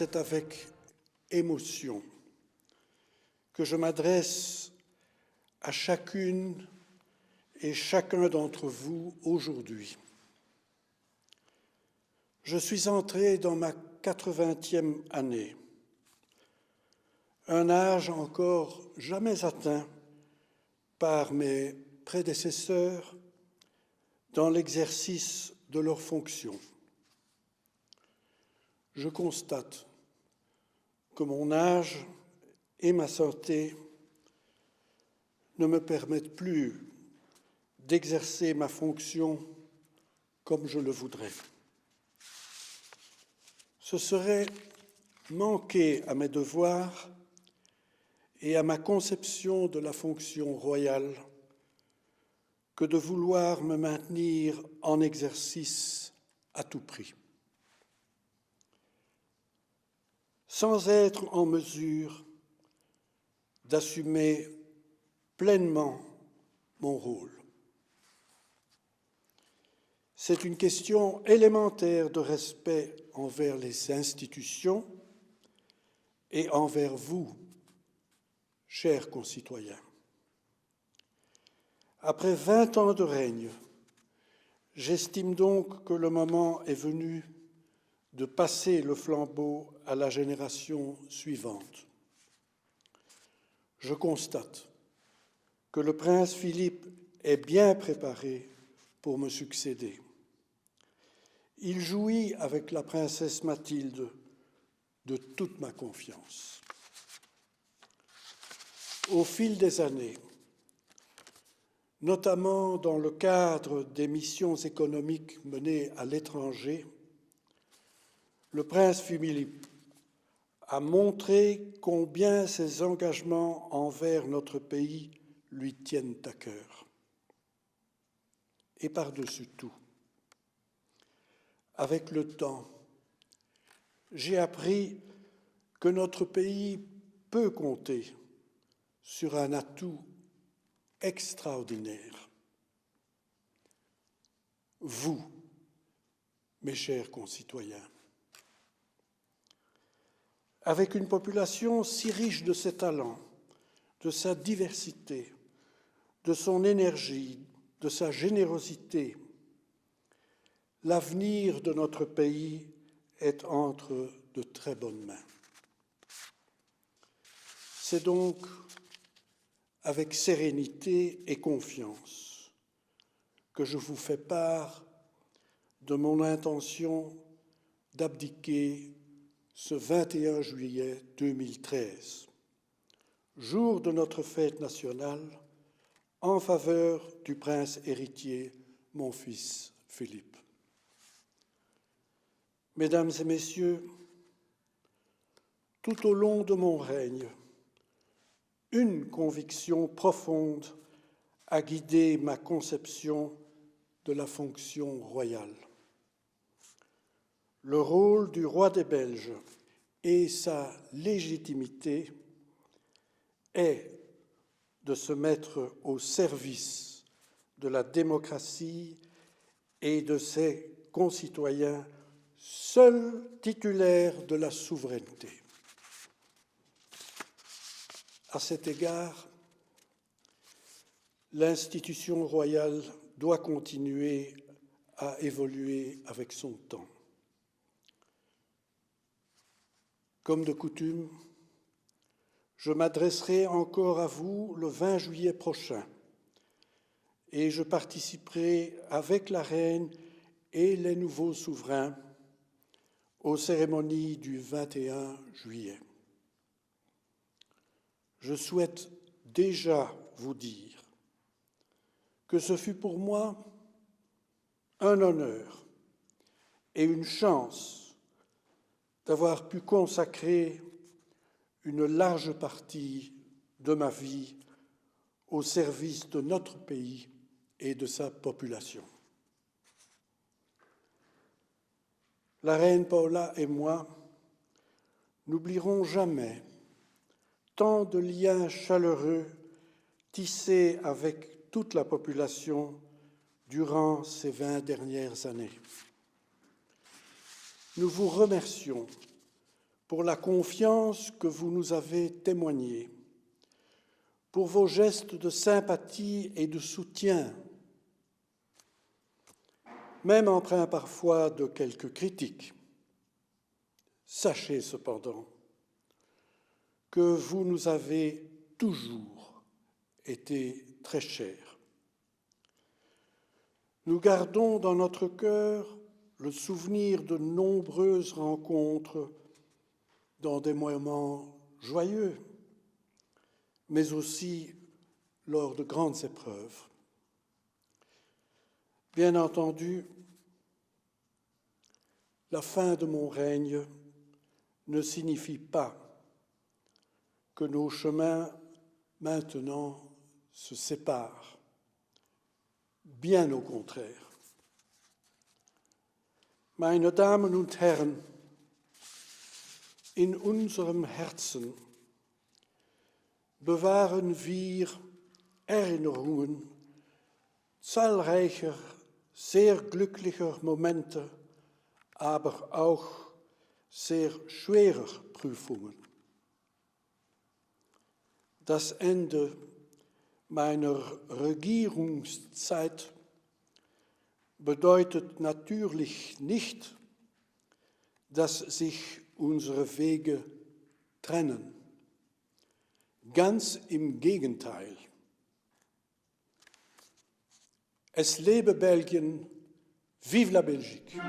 c'est avec émotion que je m'adresse à chacune et chacun d'entre vous aujourd'hui. Je suis entré dans ma 80e année, un âge encore jamais atteint par mes prédécesseurs dans l'exercice de leurs fonctions. Je constate que mon âge et ma santé ne me permettent plus d'exercer ma fonction comme je le voudrais. Ce serait manquer à mes devoirs et à ma conception de la fonction royale que de vouloir me maintenir en exercice à tout prix. Sans être en mesure d'assumer pleinement mon rôle. C'est une question élémentaire de respect envers les institutions et envers vous, chers concitoyens. Après 20 ans de règne, j'estime donc que le moment est venu de passer le flambeau à la génération suivante. Je constate que le prince Philippe est bien préparé pour me succéder. Il jouit avec la princesse Mathilde de toute ma confiance. Au fil des années, notamment dans le cadre des missions économiques menées à l'étranger, le prince Philippe a montré combien ses engagements envers notre pays lui tiennent à cœur. Et par-dessus tout, avec le temps, j'ai appris que notre pays peut compter sur un atout extraordinaire. Vous, mes chers concitoyens, avec une population si riche de ses talents, de sa diversité, de son énergie, de sa générosité, l'avenir de notre pays est entre de très bonnes mains. C'est donc avec sérénité et confiance que je vous fais part de mon intention d'abdiquer ce 21 juillet 2013, jour de notre fête nationale, en faveur du prince héritier, mon fils Philippe. Mesdames et messieurs, tout au long de mon règne, une conviction profonde a guidé ma conception de la fonction royale. Le rôle du roi des Belges et sa légitimité est de se mettre au service de la démocratie et de ses concitoyens, seuls titulaires de la souveraineté. À cet égard, l'institution royale doit continuer à évoluer avec son temps. Comme de coutume, je m'adresserai encore à vous le 20 juillet prochain et je participerai avec la reine et les nouveaux souverains aux cérémonies du 21 juillet. Je souhaite déjà vous dire que ce fut pour moi un honneur et une chance d'avoir pu consacrer une large partie de ma vie au service de notre pays et de sa population. La reine Paola et moi n'oublierons jamais tant de liens chaleureux tissés avec toute la population durant ces 20 dernières années. Nous vous remercions pour la confiance que vous nous avez témoignée, pour vos gestes de sympathie et de soutien, même empreints parfois de quelques critiques. Sachez cependant que vous nous avez toujours été très chers. Nous gardons dans notre cœur le souvenir de nombreuses rencontres dans des moments joyeux, mais aussi lors de grandes épreuves. Bien entendu, la fin de mon règne ne signifie pas que nos chemins maintenant se séparent. Bien au contraire. Meine Damen und Herren, in unserem Herzen bewahren wir Erinnerungen zahlreicher, sehr glücklicher Momente, aber auch sehr schwerer Prüfungen. Das Ende meiner Regierungszeit bedeutet natürlich nicht, dass sich unsere Wege trennen. Ganz im Gegenteil. Es lebe Belgien, vive la Belgique!